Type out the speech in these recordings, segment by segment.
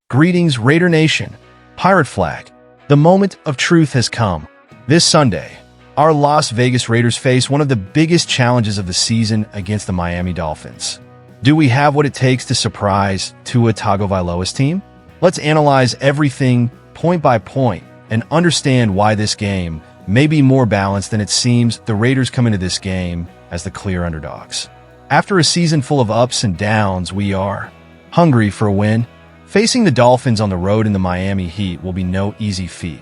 Greetings, Raider Nation. Pirate Flag. The moment of truth has come. This Sunday, our Las Vegas Raiders face one of the biggest challenges of the season against the Miami Dolphins. Do we have what it takes to surprise Tua Tagovailoa's team? Let's analyze everything point by point and understand why this game may be more balanced than it seems. The Raiders come into this game as the clear underdogs. After a season full of ups and downs, we are hungry for a win. Facing the Dolphins on the road in the Miami Heat will be no easy feat,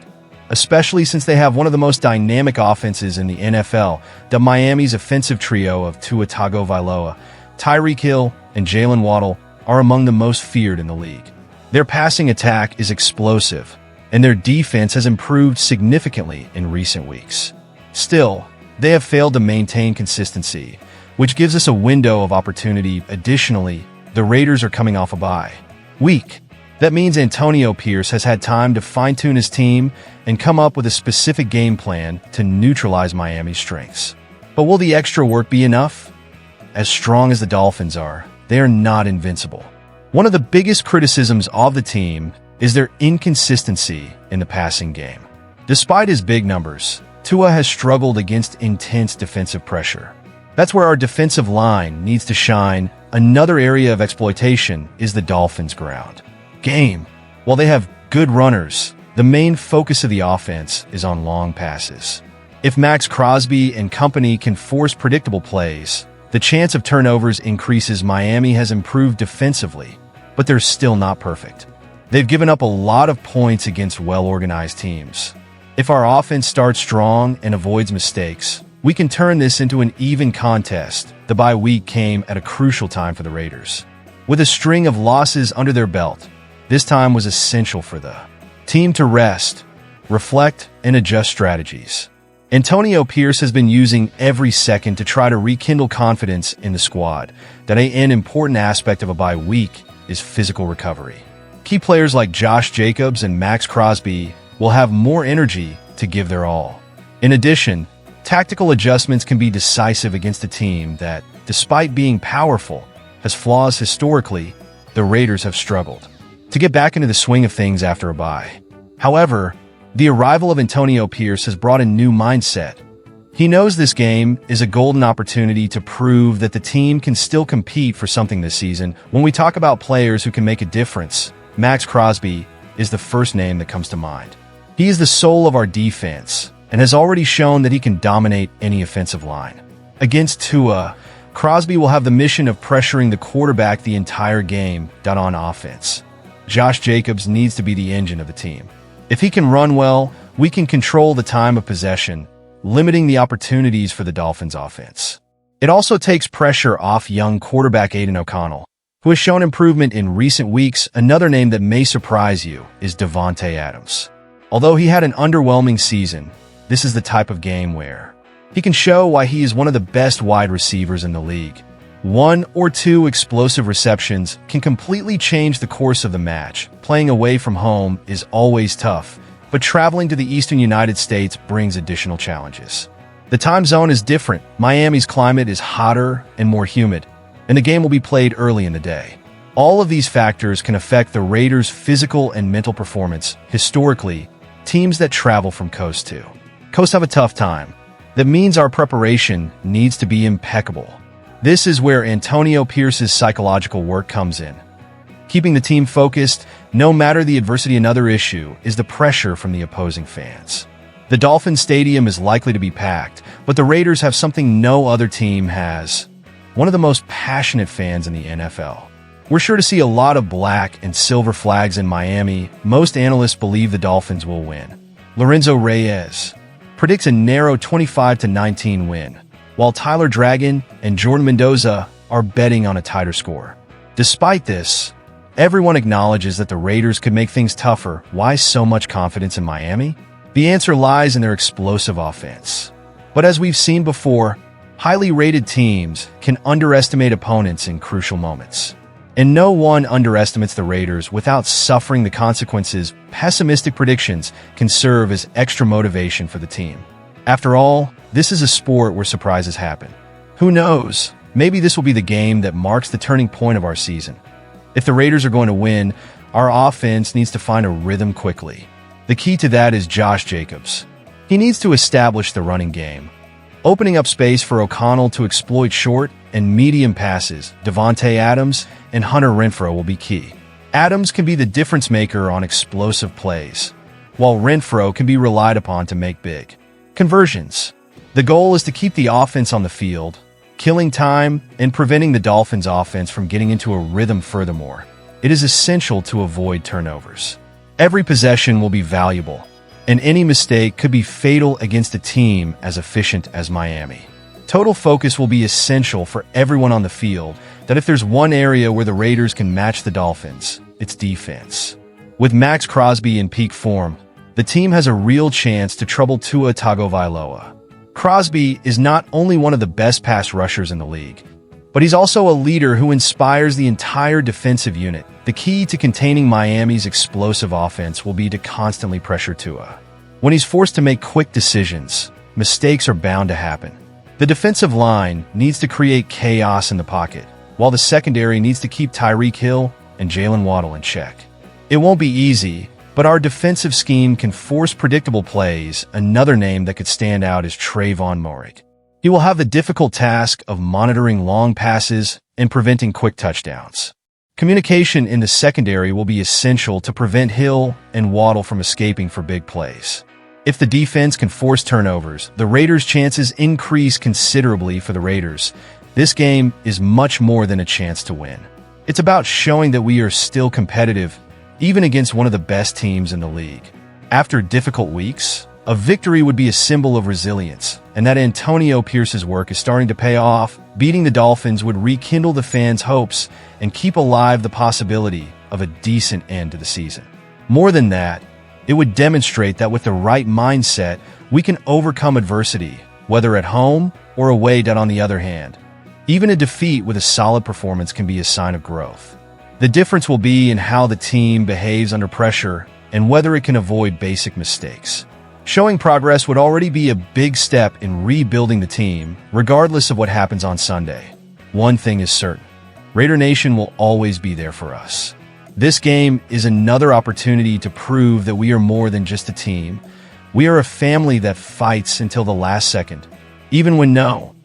especially since they have one of the most dynamic offenses in the NFL. The Miami's offensive trio of Tua Tagovailoa, Tyreek Hill, and Jalen Waddle are among the most feared in the league. Their passing attack is explosive, and their defense has improved significantly in recent weeks. Still, they have failed to maintain consistency, which gives us a window of opportunity. Additionally, the Raiders are coming off a bye week. That means Antonio Pierce has had time to fine-tune his team and come up with a specific game plan to neutralize Miami's strengths. But will the extra work be enough? As strong as the Dolphins are, they are not invincible. One of the biggest criticisms of the team is their inconsistency in the passing game. Despite his big numbers, Tua has struggled against intense defensive pressure. That's where our defensive line needs to shine. Another area of exploitation is the Dolphins' ground game. While they have good runners, the main focus of the offense is on long passes. If Maxx Crosby and company can force predictable plays, the chance of turnovers increases. Miami has improved defensively, but they're still not perfect. They've given up a lot of points against well-organized teams. If our offense starts strong and avoids mistakes, we can turn this into an even contest. The bye week came at a crucial time for the Raiders. With a string of losses under their belt, this time was essential for the team to rest, reflect, and adjust strategies. Antonio Pierce has been using every second to try to rekindle confidence in the squad. An important aspect of a bye week is physical recovery. Key players like Josh Jacobs and Maxx Crosby will have more energy to give their all. In addition, tactical adjustments can be decisive against a team that, despite being powerful, has flaws. Historically, the Raiders have struggled to get back into the swing of things after a bye. However, the arrival of Antonio Pierce has brought a new mindset. He knows this game is a golden opportunity to prove that the team can still compete for something this season. When we talk about players who can make a difference, Maxx Crosby is the first name that comes to mind. He is the soul of our defense and has already shown that he can dominate any offensive line. Against Tua, Crosby will have the mission of pressuring the quarterback the entire game. On offense, Josh Jacobs needs to be the engine of the team. If he can run well, we can control the time of possession, limiting the opportunities for the Dolphins' offense. It also takes pressure off young quarterback Aidan O'Connell, who has shown improvement in recent weeks. Another name that may surprise you is Davante Adams. Although he had an underwhelming season, this is the type of game where he can show why he is one of the best wide receivers in the league. One or two explosive receptions can completely change the course of the match. Playing away from home is always tough, but traveling to the eastern United States brings additional challenges. The time zone is different. Miami's climate is hotter and more humid, and the game will be played early in the day. All of these factors can affect the Raiders' physical and mental performance. Historically, teams that travel from coast to coast have a tough time. That means our preparation needs to be impeccable. This is where Antonio Pierce's psychological work comes in. Keeping the team focused, no matter the adversity. Another issue is the pressure from the opposing fans. The Dolphins Stadium is likely to be packed, but the Raiders have something no other team has: one of the most passionate fans in the NFL. We're sure to see a lot of black and silver flags in Miami. Most analysts believe the Dolphins will win. Lorenzo Reyes predicts a narrow 25-19 win, while Tyler Dragon and Jordan Mendoza are betting on a tighter score. Despite this, everyone acknowledges that the Raiders could make things tougher. Why so much confidence in Miami? The answer lies in their explosive offense. But as we've seen before, highly rated teams can underestimate opponents in crucial moments. And no one underestimates the Raiders without suffering the consequences. Pessimistic predictions can serve as extra motivation for the team. After all, this is a sport where surprises happen. Who knows? Maybe this will be the game that marks the turning point of our season. If the Raiders are going to win, our offense needs to find a rhythm quickly. The key to that is Josh Jacobs. He needs to establish the running game, opening up space for O'Connell to exploit short and medium passes. Davante Adams and Hunter Renfrow will be key. Adams can be the difference maker on explosive plays, while Renfrow can be relied upon to make big conversions. The goal is to keep the offense on the field, killing time and preventing the Dolphins' offense from getting into a rhythm. Furthermore, it is essential to avoid turnovers. Every possession will be valuable, and any mistake could be fatal against a team as efficient as Miami. Total focus will be essential for everyone on the field, that if there's one area where the Raiders can match the Dolphins, it's defense. With Max Crosby in peak form, the team has a real chance to trouble Tua Tagovailoa. Crosby is not only one of the best pass rushers in the league, but he's also a leader who inspires the entire defensive unit. The key to containing Miami's explosive offense will be to constantly pressure Tua. When he's forced to make quick decisions, mistakes are bound to happen. The defensive line needs to create chaos in the pocket, while the secondary needs to keep Tyreek Hill and Jalen Waddle in check. It won't be easy, but our defensive scheme can force predictable plays. Another name that could stand out is Trayvon Moehrig. He will have the difficult task of monitoring long passes and preventing quick touchdowns. Communication in the secondary will be essential to prevent Hill and Waddle from escaping for big plays. If the defense can force turnovers, the Raiders' chances increase considerably. For the Raiders, this game is much more than a chance to win. It's about showing that we are still competitive, even against one of the best teams in the league. After difficult weeks, a victory would be a symbol of resilience, and that Antonio Pierce's work is starting to pay off. Beating the Dolphins would rekindle the fans' hopes and keep alive the possibility of a decent end to the season. More than that, it would demonstrate that with the right mindset, we can overcome adversity, whether at home or away. On the other hand, even a defeat with a solid performance can be a sign of growth. The difference will be in how the team behaves under pressure and whether it can avoid basic mistakes. Showing progress would already be a big step in rebuilding the team, regardless of what happens on Sunday. One thing is certain: Raider Nation will always be there for us. This game is another opportunity to prove that we are more than just a team. We are a family that fights until the last second, even when no